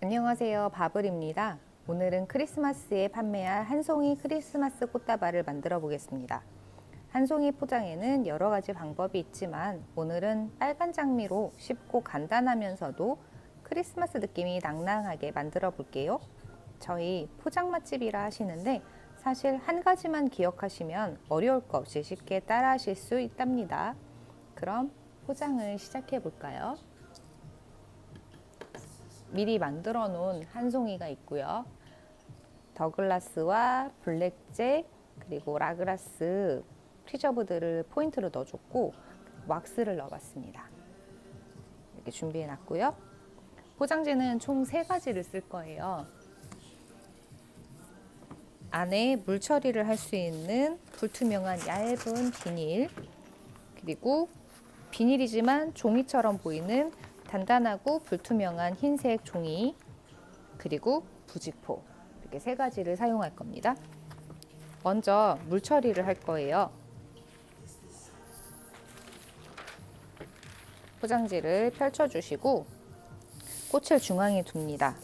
안녕하세요, 바블입니다. 오늘은 크리스마스에 판매할 한송이 크리스마스 꽃다발을 만들어 보겠습니다. 한송이 포장에는 여러 가지 방법이 있지만 오늘은 빨간 장미로 쉽고 간단하면서도 크리스마스 느낌이 낭낭하게 만들어 볼게요. 저희 포장 맛집이라 하시는데 사실 한 가지만 기억하시면 어려울 거 없이 쉽게 따라 하실 수 있답니다. 그럼 포장을 시작해 볼까요? 미리 만들어 놓은 한 송이가 있고요. 더글라스와 블랙잭 그리고 라그라스 프리저브들을 포인트로 넣어줬고 왁스를 넣어봤습니다. 이렇게 준비해 놨고요. 포장지는 총 3가지를 쓸 거예요. 안에 물 처리를 할 수 있는 불투명한 얇은 비닐, 그리고 비닐이지만 종이처럼 보이는 단단하고 불투명한 흰색 종이, 그리고 부직포, 이렇게 3가지를 사용할 겁니다. 먼저 물 처리를 할 거예요. 포장지를 펼쳐주시고 꽃을 중앙에 둡니다.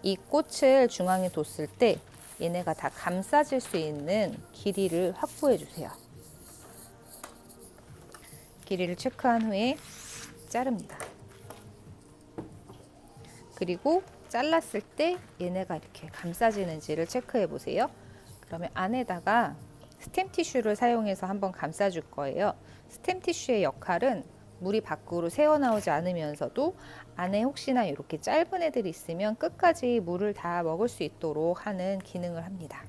이 꽃을 중앙에 뒀을 때 얘네가 다 감싸질 수 있는 길이를 확보해 주세요. 길이를 체크한 후에 자릅니다. 그리고 잘랐을 때 얘네가 이렇게 감싸지는지를 체크해 보세요. 그러면 안에다가 스템 티슈를 사용해서 한번 감싸 줄 거예요. 스템 티슈의 역할은 물이 밖으로 새어나오지 않으면서도 안에 혹시나 이렇게 짧은 애들이 있으면 끝까지 물을 다 먹을 수 있도록 하는 기능을 합니다.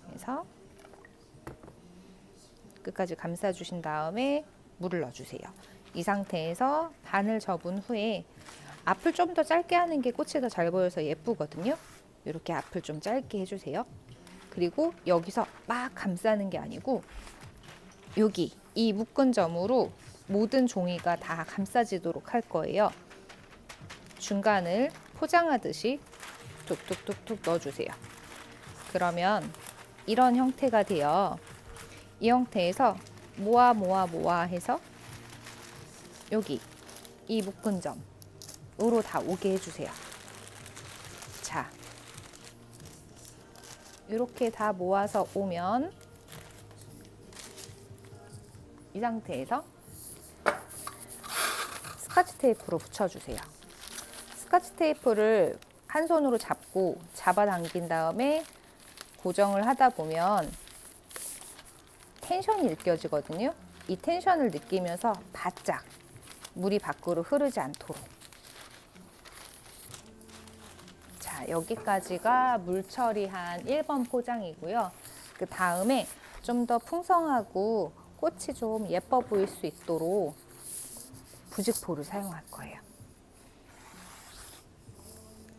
그래서 끝까지 감싸 주신 다음에 물을 넣어 주세요. 이 상태에서 반을 접은 후에 앞을 좀 더 짧게 하는 게 꽃이 더 잘 보여서 예쁘거든요. 이렇게 앞을 좀 짧게 해주세요. 그리고 여기서 막 감싸는 게 아니고 여기 이 묶은 점으로 모든 종이가 다 감싸지도록 할 거예요. 중간을 포장하듯이 툭툭툭툭 넣어주세요. 그러면 이런 형태가 돼요. 이 형태에서 모아 해서 여기 이 묶은 점으로 다 오게 해주세요. 자, 이렇게 다 모아서 오면 이 상태에서 스카치 테이프로 붙여주세요. 스카치 테이프를 한 손으로 잡고 잡아당긴 다음에 고정을 하다 보면 텐션이 느껴지거든요. 이 텐션을 느끼면서 바짝 물이 밖으로 흐르지 않도록. 자, 여기까지가 물 처리한 1번 포장이고요. 그 다음에 좀 더 풍성하고 꽃이 좀 예뻐 보일 수 있도록 부직포를 사용할 거예요.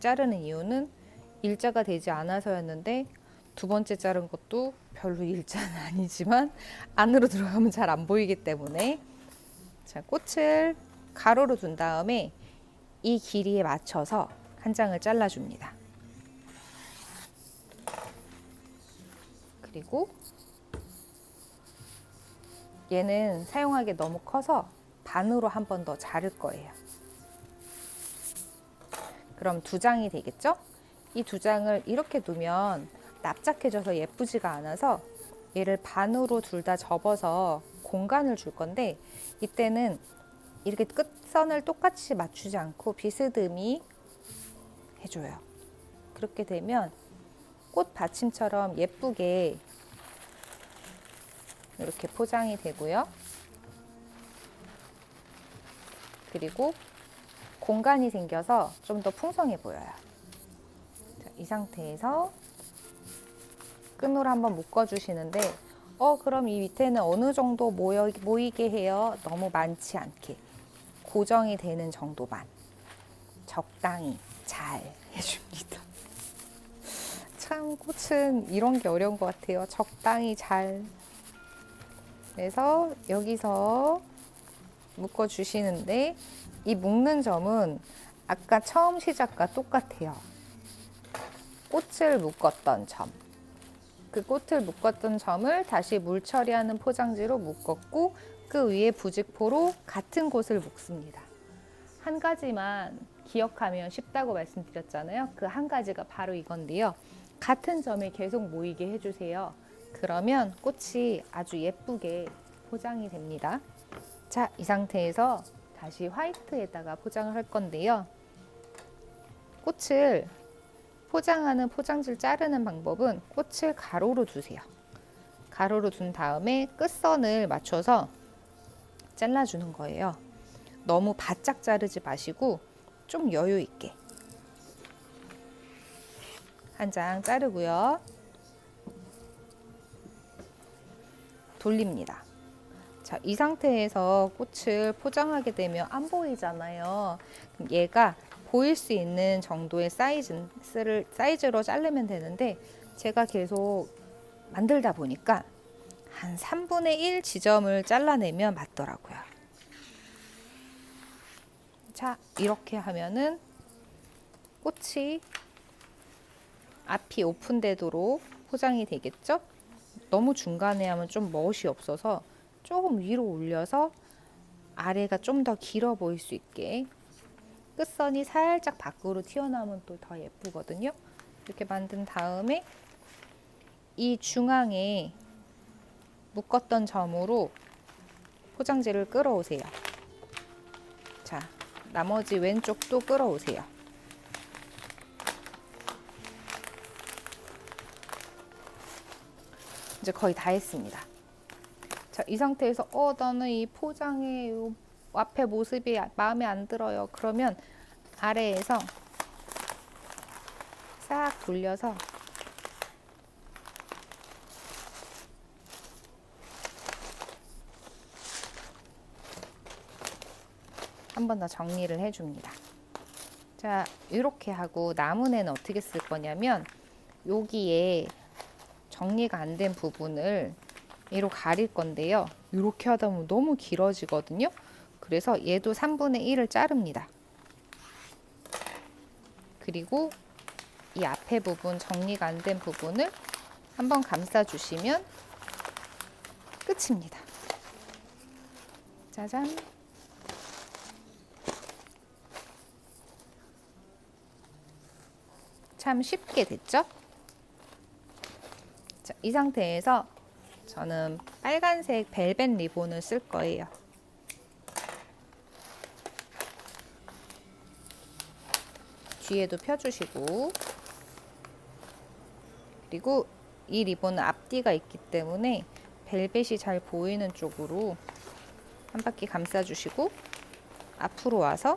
자르는 이유는 일자가 되지 않아서였는데 두 번째 자른 것도 별로 일자는 아니지만 안으로 들어가면 잘 안 보이기 때문에 자, 꽃을 가로로 둔 다음에 이 길이에 맞춰서 한 장을 잘라줍니다. 그리고 얘는 사용하기 너무 커서 반으로 한 번 더 자를 거예요. 그럼 2장이 되겠죠? 이 2장을 이렇게 두면 납작해져서 예쁘지가 않아서 얘를 반으로 둘 다 접어서 공간을 줄 건데 이때는 이렇게 끝선을 똑같이 맞추지 않고 비스듬히 해줘요. 그렇게 되면 꽃 받침처럼 예쁘게 이렇게 포장이 되고요. 그리고 공간이 생겨서 좀 더 풍성해 보여요. 자, 이 상태에서 끈으로 한번 묶어주시는데 그럼 이 밑에는 어느 정도 모이게 해요? 너무 많지 않게 고정이 되는 정도만 적당히 잘 해줍니다. 참 꽃은 이런 게 어려운 것 같아요. 적당히 잘. 그래서 여기서 묶어주시는데 이 묶는 점은 아까 처음 시작과 똑같아요. 꽃을 묶었던 점. 그 꽃을 묶었던 점을 다시 물 처리하는 포장지로 묶었고 그 위에 부직포로 같은 곳을 묶습니다. 한 가지만 기억하면 쉽다고 말씀드렸잖아요. 그 한 가지가 바로 이건데요. 같은 점에 계속 모이게 해주세요. 그러면 꽃이 아주 예쁘게 포장이 됩니다. 자, 이 상태에서 다시 화이트에다가 포장을 할 건데요. 꽃을 포장하는 포장지를 자르는 방법은 꽃을 가로로 두세요. 가로로 둔 다음에 끝선을 맞춰서 잘라주는 거예요. 너무 바짝 자르지 마시고 좀 여유 있게 한 장 자르고요. 돌립니다. 자, 이 상태에서 꽃을 포장하게 되면 안 보이잖아요. 그럼 얘가 보일 수 있는 정도의 사이즈로 자르면 되는데 제가 계속 만들다 보니까 한 3분의 1 지점을 잘라내면 맞더라고요. 자, 이렇게 하면은 꽃이 앞이 오픈되도록 포장이 되겠죠? 너무 중간에 하면 좀 멋이 없어서 조금 위로 올려서 아래가 좀 더 길어 보일 수 있게 끝선이 살짝 밖으로 튀어나오면 또 더 예쁘거든요. 이렇게 만든 다음에 이 중앙에 묶었던 점으로 포장지를 끌어오세요. 자, 나머지 왼쪽도 끌어오세요. 이제 거의 다 했습니다. 자, 이 상태에서 나는 이 포장의 요 앞에 모습이 마음에 안 들어요. 그러면 아래에서 싹 돌려서 한 번 더 정리를 해줍니다. 자, 이렇게 하고 남은 애는 어떻게 쓸 거냐면 여기에 정리가 안 된 부분을 얘로 가릴 건데요. 이렇게 하다 보면 너무 길어지거든요. 그래서 얘도 3분의 1을 자릅니다. 그리고 이 앞에 부분, 정리가 안 된 부분을 한번 감싸 주시면 끝입니다. 짜잔. 참 쉽게 됐죠? 자, 이 상태에서 저는 빨간색 벨벳 리본을 쓸 거예요. 뒤에도 펴주시고, 그리고 이 리본은 앞뒤가 있기 때문에 벨벳이 잘 보이는 쪽으로 한 바퀴 감싸주시고 앞으로 와서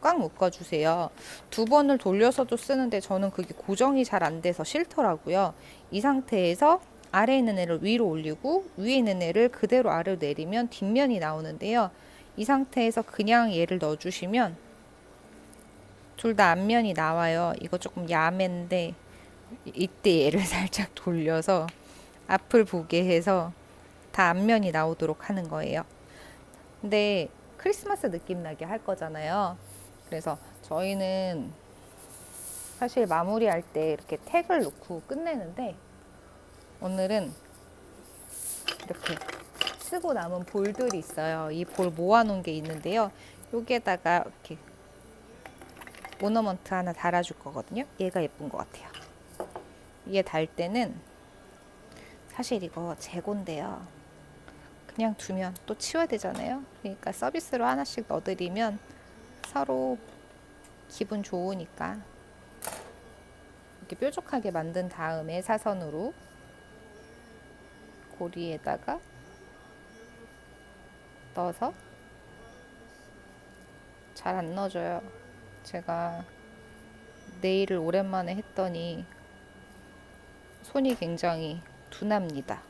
꽉 묶어주세요. 2번을 돌려서도 쓰는데 저는 그게 고정이 잘 안 돼서 싫더라고요. 이 상태에서 아래에 있는 애를 위로 올리고 위에 있는 애를 그대로 아래로 내리면 뒷면이 나오는데요. 이 상태에서 그냥 얘를 넣어주시면 둘 다 앞면이 나와요. 이거 조금 야맨데 이때 얘를 살짝 돌려서 앞을 보게 해서 다 앞면이 나오도록 하는 거예요. 근데 크리스마스 느낌 나게 할 거잖아요. 그래서 저희는 사실 마무리할 때 이렇게 택을 놓고 끝내는데 오늘은 이렇게 쓰고 남은 볼들이 있어요. 이 볼 모아놓은 게 있는데요. 여기에다가 이렇게 오너먼트 하나 달아줄 거거든요. 얘가 예쁜 것 같아요. 얘 달 때는 사실 이거 재고인데요. 그냥 두면 또 치워야 되잖아요. 그러니까 서비스로 하나씩 넣어드리면 서로 기분 좋으니까 이렇게 뾰족하게 만든 다음에 사선으로 고리에다가 넣어서 잘 안 넣어져요. 제가 네일을 오랜만에 했더니 손이 굉장히 둔합니다.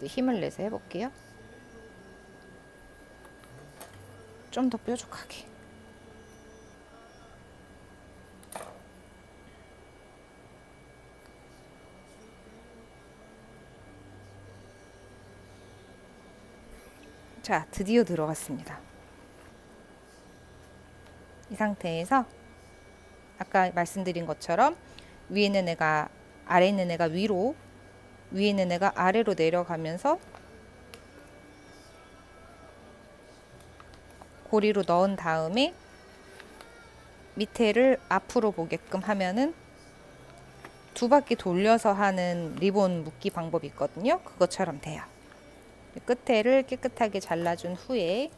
힘을 내서 해볼게요. 좀 더 뾰족하게. 자, 드디어 들어갔습니다. 이 상태에서 아까 말씀드린 것처럼 위에 있는 애가 아래에 있는 애가 위로, 위에 있는 애가 아래로 내려가면서 고리로 넣은 다음에 밑에를 앞으로 보게끔 하면은 두 바퀴 돌려서 하는 리본 묶기 방법이 있거든요. 그것처럼 돼요. 끝에를 깨끗하게 잘라준 후에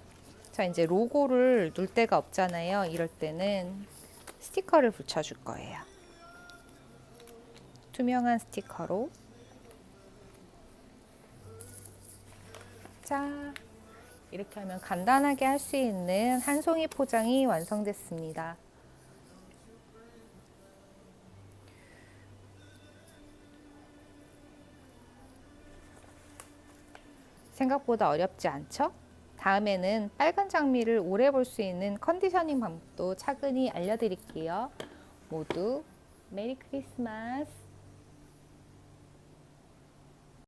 자, 이제 로고를 눌 데가 없잖아요. 이럴 때는 스티커를 붙여줄 거예요. 투명한 스티커로. 자, 이렇게 하면 간단하게 할 수 있는 한 송이 포장이 완성됐습니다. 생각보다 어렵지 않죠? 다음에는 빨간 장미를 오래 볼 수 있는 컨디셔닝 방법도 차근히 알려드릴게요. 모두 메리 크리스마스!